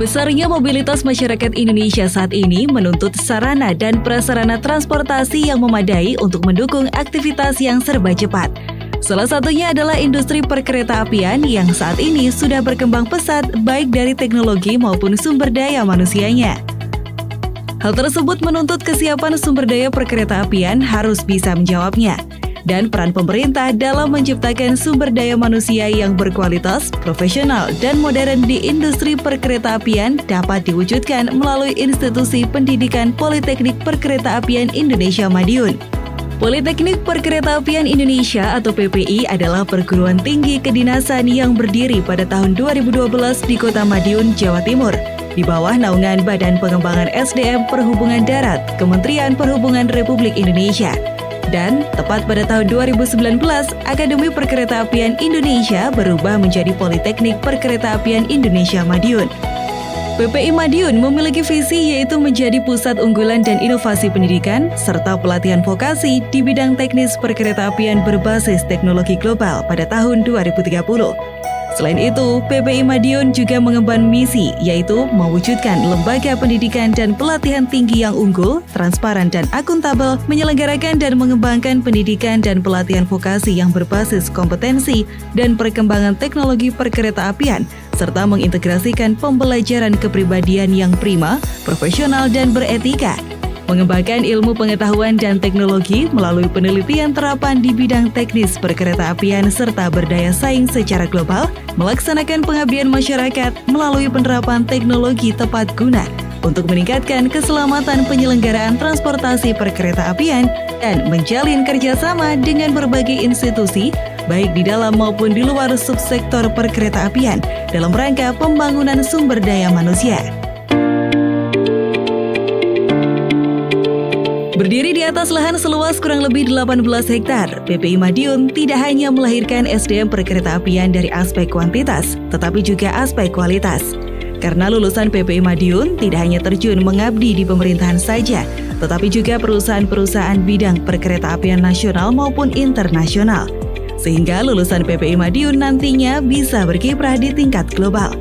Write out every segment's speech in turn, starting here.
Besarnya mobilitas masyarakat Indonesia saat ini menuntut sarana dan prasarana transportasi yang memadai untuk mendukung aktivitas yang serba cepat. Salah satunya adalah industri perkeretaapian yang saat ini sudah berkembang pesat baik dari teknologi maupun sumber daya manusianya. Hal tersebut menuntut kesiapan sumber daya perkeretaapian harus bisa menjawabnya. Dan peran pemerintah dalam menciptakan sumber daya manusia yang berkualitas, profesional, dan modern di industri perkeretaapian dapat diwujudkan melalui institusi pendidikan Politeknik Perkeretaapian Indonesia Madiun. Politeknik Perkeretaapian Indonesia atau PPI adalah perguruan tinggi kedinasan yang berdiri pada tahun 2012 di Kota Madiun, Jawa Timur, di bawah naungan Badan Pengembangan SDM Perhubungan Darat, Kementerian Perhubungan Republik Indonesia. Dan tepat pada tahun 2019, Akademi Perkeretaapian Indonesia berubah menjadi Politeknik Perkeretaapian Indonesia Madiun. PPI Madiun memiliki visi yaitu menjadi pusat unggulan dan inovasi pendidikan serta pelatihan vokasi di bidang teknis perkeretaapian berbasis teknologi global pada tahun 2030. Selain itu, PPI Madiun juga mengemban misi, yaitu mewujudkan lembaga pendidikan dan pelatihan tinggi yang unggul, transparan dan akuntabel, menyelenggarakan dan mengembangkan pendidikan dan pelatihan vokasi yang berbasis kompetensi dan perkembangan teknologi perkeretaapian, serta mengintegrasikan pembelajaran kepribadian yang prima, profesional dan beretika. Mengembangkan ilmu pengetahuan dan teknologi melalui penelitian terapan di bidang teknis perkeretaapian serta berdaya saing secara global, melaksanakan pengabdian masyarakat melalui penerapan teknologi tepat guna untuk meningkatkan keselamatan penyelenggaraan transportasi perkeretaapian dan menjalin kerjasama dengan berbagai institusi, baik di dalam maupun di luar subsektor perkeretaapian dalam rangka pembangunan sumber daya manusia. Berdiri di atas lahan seluas kurang lebih 18 hektar, PPI Madiun tidak hanya melahirkan SDM perkeretaapian dari aspek kuantitas, tetapi juga aspek kualitas. Karena lulusan PPI Madiun tidak hanya terjun mengabdi di pemerintahan saja, tetapi juga perusahaan-perusahaan bidang perkeretaapian nasional maupun internasional. Sehingga lulusan PPI Madiun nantinya bisa berkiprah di tingkat global.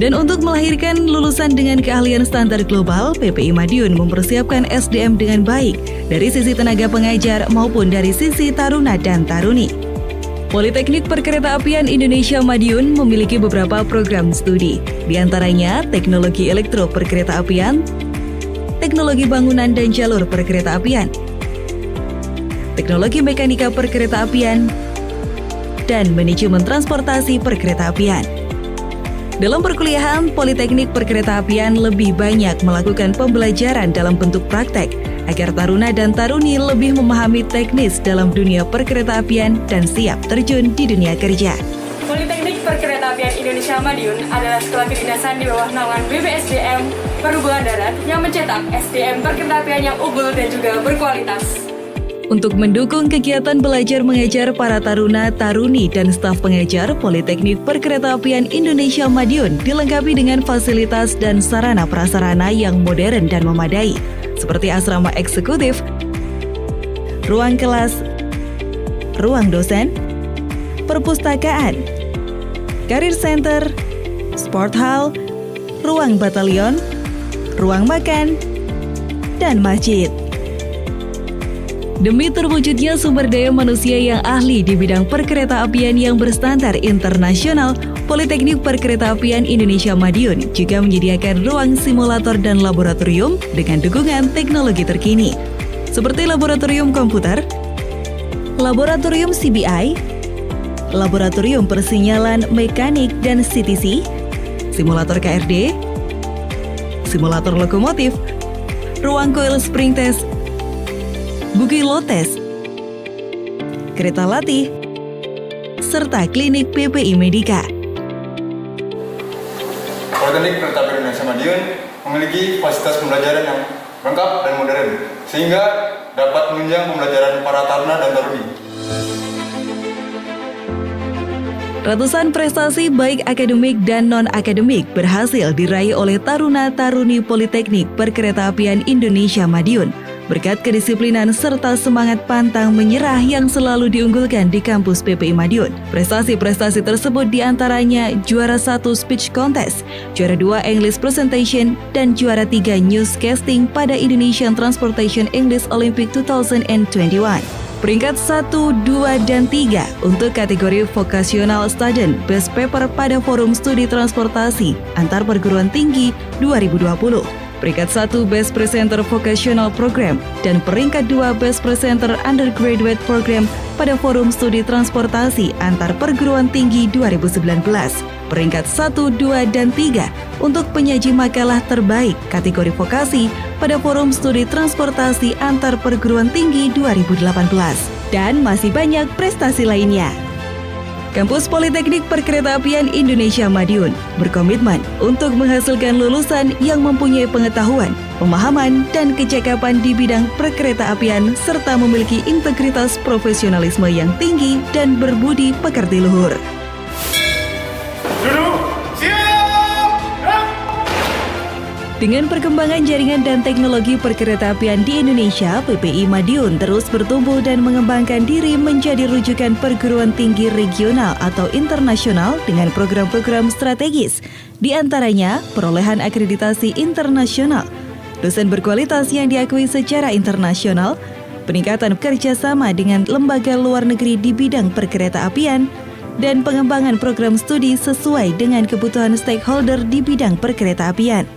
Dan untuk melahirkan lulusan dengan keahlian standar global, PPI Madiun mempersiapkan SDM dengan baik dari sisi tenaga pengajar maupun dari sisi taruna dan taruni. Politeknik Perkeretaapian Indonesia Madiun memiliki beberapa program studi, di antaranya Teknologi Elektro Perkeretaapian, Teknologi Bangunan dan Jalur Perkeretaapian, Teknologi Mekanika Perkeretaapian, dan Manajemen Transportasi Perkeretaapian. Dalam perkuliahan, Politeknik Perkeretaapian lebih banyak melakukan pembelajaran dalam bentuk praktek agar taruna dan taruni lebih memahami teknis dalam dunia perkeretaapian dan siap terjun di dunia kerja. Politeknik Perkeretaapian Indonesia Madiun adalah sekolah kedinasan di bawah naungan BPSDM Perhubungan Darat yang mencetak SDM perkeretaapian yang unggul dan juga berkualitas. Untuk mendukung kegiatan belajar mengajar para taruna, taruni, dan staf pengajar, Politeknik Perkeretaapian Indonesia Madiun dilengkapi dengan fasilitas dan sarana prasarana yang modern dan memadai, seperti asrama eksekutif, ruang kelas, ruang dosen, perpustakaan, career center, sport hall, ruang batalion, ruang makan, dan masjid. Demi terwujudnya sumber daya manusia yang ahli di bidang perkeretaapian yang berstandar internasional, Politeknik Perkeretaapian Indonesia Madiun juga menyediakan ruang simulator dan laboratorium dengan dukungan teknologi terkini, seperti laboratorium komputer, laboratorium CBI, laboratorium persinyalan mekanik dan CTC, simulator KRD, simulator lokomotif, ruang coil spring test, bugi load test, kereta latih, serta klinik PPI Medika. Politeknik Perkeretaapian Indonesia Madiun memiliki fasilitas pembelajaran yang lengkap dan modern, sehingga dapat menunjang pembelajaran para taruna dan taruni. Ratusan prestasi baik akademik dan non-akademik berhasil diraih oleh taruna-taruni Politeknik Perkeretaapian Indonesia Madiun, berkat kedisiplinan serta semangat pantang menyerah yang selalu diunggulkan di kampus PPI Madiun. Prestasi-prestasi tersebut diantaranya juara 1 speech contest, juara 2 English presentation, dan juara 3 newscasting pada Indonesian Transportation English Olympic 2021. Peringkat 1, 2, dan 3 untuk kategori Vocational Student Best Paper pada Forum Studi Transportasi Antar Perguruan Tinggi 2020. Peringkat 1 Best Presenter Vocational Program dan peringkat 2 Best Presenter Undergraduate Program pada Forum Studi Transportasi Antar Perguruan Tinggi 2019. Peringkat 1, 2, dan 3 untuk penyaji makalah terbaik kategori vokasi pada Forum Studi Transportasi Antar Perguruan Tinggi 2018. Dan masih banyak prestasi lainnya. Kampus Politeknik Perkeretaapian Indonesia Madiun berkomitmen untuk menghasilkan lulusan yang mempunyai pengetahuan, pemahaman, dan kecakapan di bidang perkeretaapian serta memiliki integritas profesionalisme yang tinggi dan berbudi pekerti luhur. Dengan perkembangan jaringan dan teknologi perkeretaapian di Indonesia, PPI Madiun terus bertumbuh dan mengembangkan diri menjadi rujukan perguruan tinggi regional atau internasional dengan program-program strategis, di antaranya perolehan akreditasi internasional, dosen berkualitas yang diakui secara internasional, peningkatan kerjasama dengan lembaga luar negeri di bidang perkeretaapian, dan pengembangan program studi sesuai dengan kebutuhan stakeholder di bidang perkeretaapian.